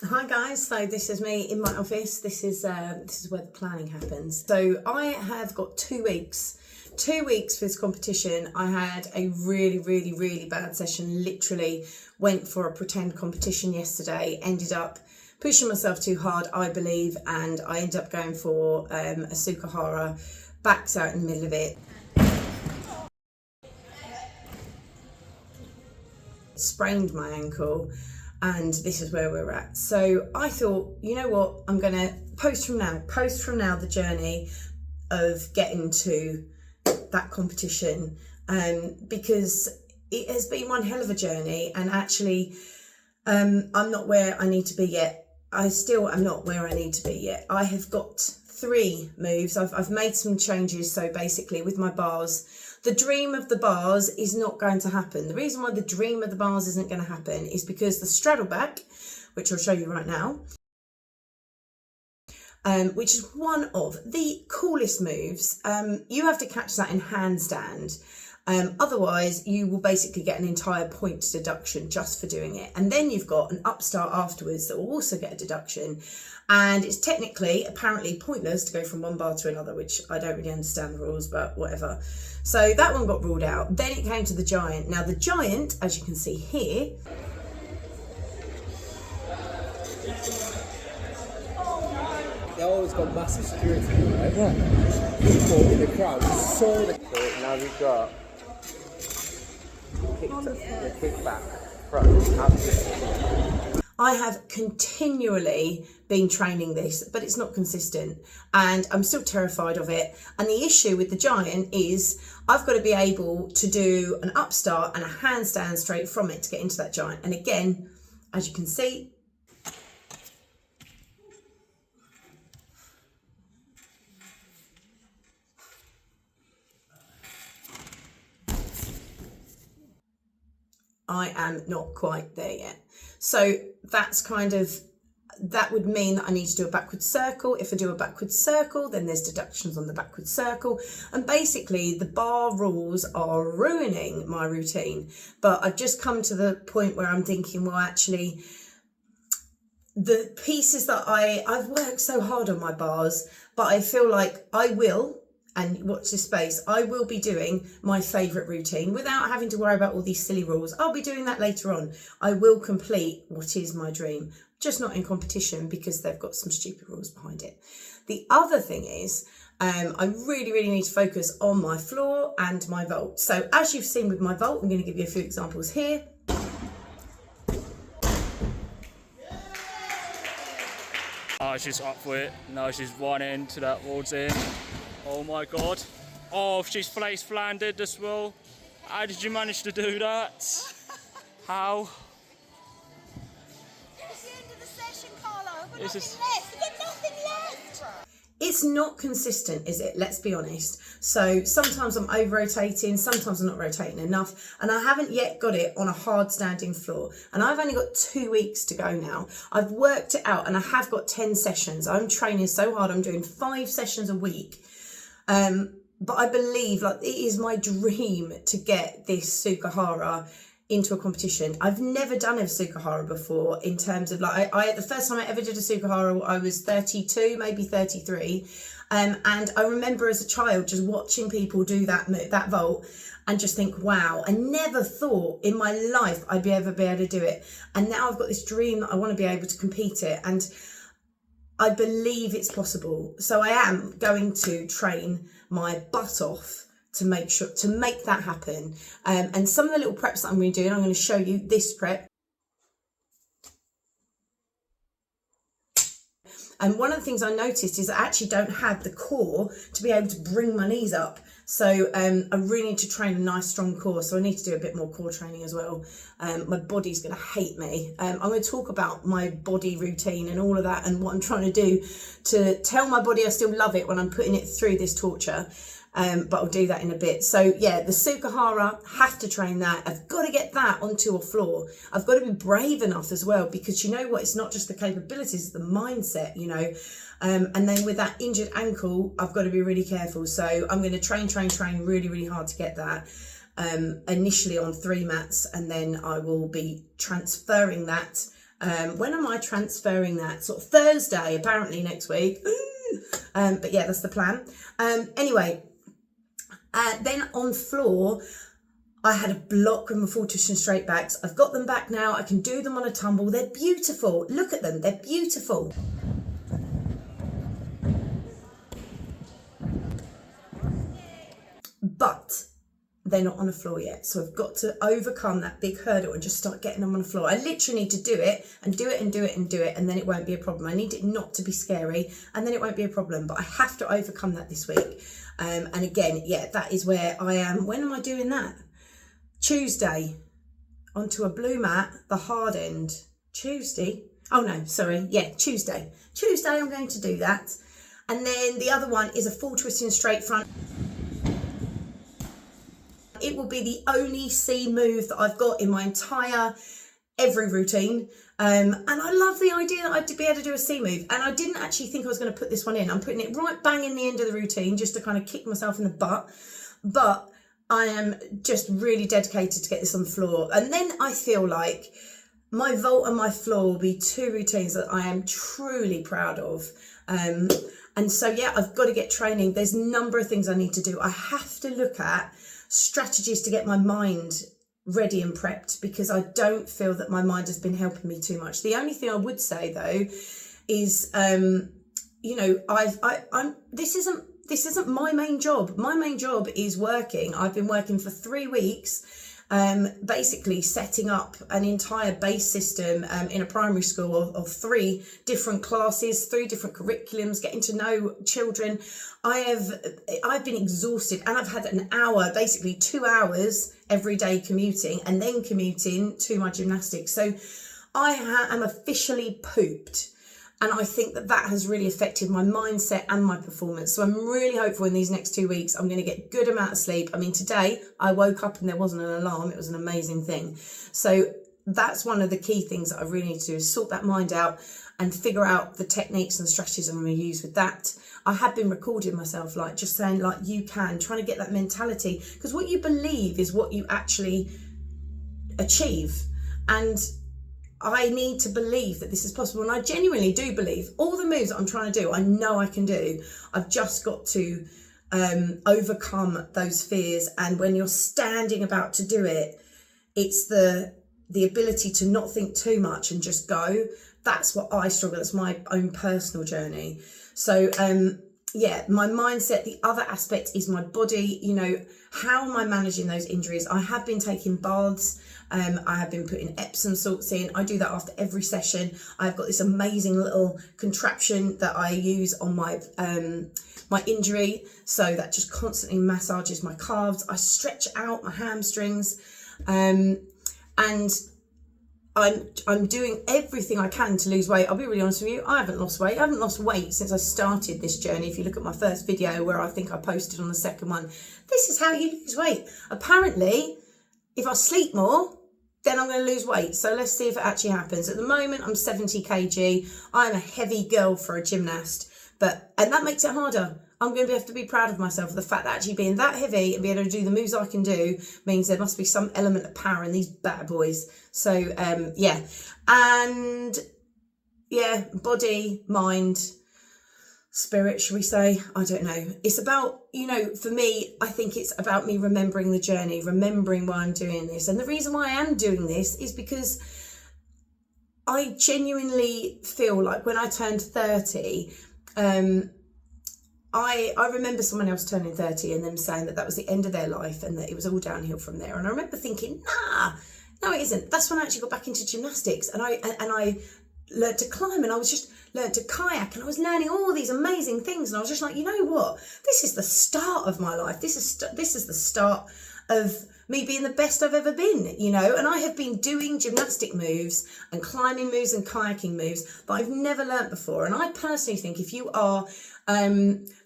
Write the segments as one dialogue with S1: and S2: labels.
S1: Hi guys, so this is me in my office. This is where the planning happens. So I have got 2 weeks. 2 weeks for this competition. I had a really bad session. Literally went for a pretend competition yesterday. Ended up pushing myself too hard, I believe, and I ended up going for a Sukahara. Back's out in the middle of it. Sprained my ankle. And this is where we're at. So I thought, you know what, I'm going to post from now the journey of getting to that competition, because it has been one hell of a journey, and actually I'm not where I need to be yet. I still am not where I need to be yet. I have got 3 moves. I've made some changes. So basically with my bars, the dream of the bars is not going to happen. The reason why the dream of the bars isn't going to happen is because the straddle back, which I'll show you right now, which is one of the coolest moves, you have to catch that in handstand. Otherwise, you will basically get an entire point deduction just for doing it. And then you've got an upstart afterwards that will also get a deduction. And it's technically, apparently pointless to go from one bar to another, which I don't really understand the rules, but whatever. So that one got ruled out. Then it came to the giant. Now the giant, as you can see here,
S2: they always got massive security, right? Yeah. People in the crowd saw the. So now we've got the kick back front.
S1: I have continually been training this, but it's not consistent, and I'm still terrified of it. And the issue with the giant is I've got to be able to do an upstart and a handstand straight from it to get into that giant. And again, as you can see, I am not quite there yet. So that's that would mean that I need to do a backward circle. If I do a backward circle, then there's deductions on the backward circle. And basically the bar rules are ruining my routine. But I've just come to the point where I'm thinking, well, actually, the pieces that I've worked so hard on my bars, but I feel like I will, and watch this space, I will be doing my favourite routine without having to worry about all these silly rules. I'll be doing that later on. I will complete what is my dream, just not in competition because they've got some stupid rules behind it. The other thing is, I really need to focus on my floor and my vault. So as you've seen with my vault, I'm going to give you a few examples here.
S3: Oh, she's up for it. No, she's running to that towards in. Oh my God. Oh, she's face flandered as well. How did you manage to do that? How?
S4: It's the end of the session, Carlo. I've got
S3: This
S4: nothing
S3: is-
S4: left. I've got nothing left.
S1: It's not consistent, is it? Let's be honest. So sometimes I'm over rotating, sometimes I'm not rotating enough, and I haven't yet got it on a hard standing floor. And I've only got 2 weeks to go now. I've worked it out and I have got 10 sessions. I'm training so hard. I'm doing 5 sessions a week. But I believe like it is my dream to get this Sukahara into a competition. I've never done a Sukahara before in terms of like, I the first time I ever did a Sukahara, I was 32, maybe 33. And I remember as a child just watching people do that vault and just think, wow, I never thought in my life I'd ever be able to do it. And now I've got this dream that I want to be able to compete it. And I believe it's possible. So I am going to train my butt off to make that happen. And some of the little preps that I'm going to do, and I'm going to show you this prep. And one of the things I noticed is I actually don't have the core to be able to bring my knees up. So I really need to train a nice strong core. So I need to do a bit more core training as well. My body's going to hate me. I'm going to talk about my body routine and all of that and what I'm trying to do to tell my body I still love it when I'm putting it through this torture. But I'll do that in a bit. So yeah, the Sukahara, have to train that. I've got to get that onto a floor. I've got to be brave enough as well, because you know what, it's not just the capabilities, it's the mindset, you know. And then with that injured ankle, I've got to be really careful. So I'm going to train really hard to get that. Initially on 3 mats, and then I will be transferring that When am I transferring that? Sort of Thursday, apparently next week. But yeah, that's the plan. Anyway, then on floor, I had a block with my full twist and straight backs. I've got them back now. I can do them on a tumble. They're beautiful. Look at them. They're beautiful. But they're not on the floor yet. So I've got to overcome that big hurdle and just start getting them on the floor. I literally need to do it and do it and do it and do it, and then it won't be a problem. I need it not to be scary, and then it won't be a problem. But I have to overcome that this week. And again, yeah, that is where I am. When am I doing that? Tuesday, onto a blue mat, the hard end. Tuesday. Oh no, sorry. Yeah, Tuesday. Tuesday I'm going to do that. And then the other one is a full twisting straight front. It will be the only C move that I've got in my entire every routine. And I love the idea that I'd be able to do a C move. And I didn't actually think I was going to put this one in. I'm putting it right bang in the end of the routine just to kind of kick myself in the butt. But I am just really dedicated to get this on the floor. And then I feel like my vault and my floor will be two routines that I am truly proud of. And so, yeah, I've got to get training. There's a number of things I need to do. I have to look at strategies to get my mind ready and prepped, because I don't feel that my mind has been helping me too much. The only thing I would say though is, you know, this isn't my main job. My main job is working. I've been working for 3 weeks, basically setting up an entire base system in a primary school of 3 different classes, 3 different curriculums, getting to know children. I've been exhausted, and I've had an hour, basically 2 hours every day commuting, and then commuting to my gymnastics. So I am officially pooped. And I think that that has really affected my mindset and my performance. So I'm really hopeful in these next 2 weeks, I'm going to get a good amount of sleep. I mean, today I woke up and there wasn't an alarm. It was an amazing thing. So that's one of the key things that I really need to do, is sort that mind out and figure out the techniques and strategies I'm going to use with that. I have been recording myself, like just saying, like, you can, trying to get that mentality, because what you believe is what you actually achieve. And I need to believe that this is possible. And I genuinely do believe all the moves that I'm trying to do, I know I can do. I've just got to overcome those fears. And when you're standing about to do it, it's the ability to not think too much and just go. That's what I struggle. That's my own personal journey. So, yeah, my mindset. The other aspect is my body. You know, how am I managing those injuries? I have been taking baths. I have been putting Epsom salts in. I do that after every session. I've got this amazing little contraption that I use on my my injury, so that just constantly massages my calves. I stretch out my hamstrings, and I'm doing everything I can to lose weight. I'll be really honest with you, I haven't lost weight. I haven't lost weight since I started this journey. If you look at my first video, where I think I posted on the second one, this is how you lose weight. Apparently, if I sleep more, then I'm going to lose weight. So let's see if it actually happens. At the moment, I'm 70 kg. I'm a heavy girl for a gymnast, and that makes it harder. I'm going to have to be proud of myself for the fact that actually being that heavy and being able to do the moves I can do means there must be some element of power in these bad boys. So, yeah. And yeah, body, mind, spirit, should we say? I don't know. It's about, you know, for me, I think it's about me remembering the journey, remembering why I'm doing this. And the reason why I am doing this is because I genuinely feel like when I turned 30, I remember someone else turning 30 and them saying that was the end of their life and that it was all downhill from there. And I remember thinking, no, it isn't. That's when I actually got back into gymnastics, and I learned to climb, and I was just learned to kayak, and I was learning all these amazing things. And I was just like, you know what? This is the start of my life. This is the start of me being the best I've ever been, you know. And I have been doing gymnastic moves and climbing moves and kayaking moves that I've never learnt before. And I personally think if you are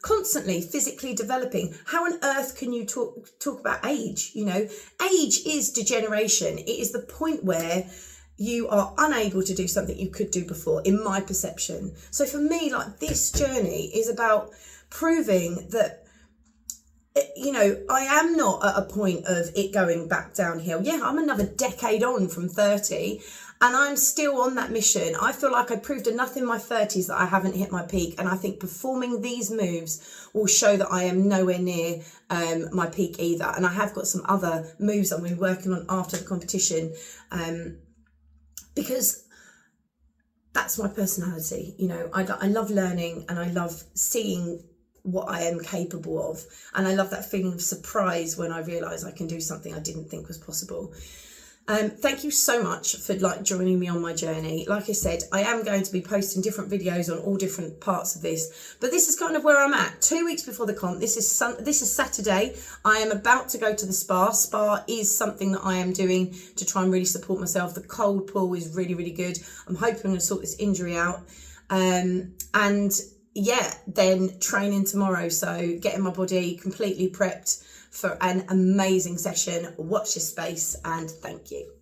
S1: constantly physically developing, how on earth can you talk about age? You know, age is degeneration. It is the point where you are unable to do something you could do before, in my perception. So for me, like, this journey is about proving that, you know, I am not at a point of it going back downhill. Yeah, I'm another decade on from 30, And I'm still on that mission. I feel like I proved enough in my 30s that I haven't hit my peak. And I think performing these moves will show that I am nowhere near my peak either. And I have got some other moves I'm going to be working on after the competition, because that's my personality. You know, I love learning and I love seeing what I am capable of. And I love that feeling of surprise when I realise I can do something I didn't think was possible. Thank you so much for joining me on my journey. Like I said, I am going to be posting different videos on all different parts of this, but this is kind of where I'm at. 2 weeks before the comp, this is Saturday. I am about to go to the spa. Spa is something that I am doing to try and really support myself. The cold pool is really, really good. I'm hoping I'm going to sort this injury out. And yeah, then training tomorrow. So getting my body completely prepped for an amazing session. Watch this space and thank you.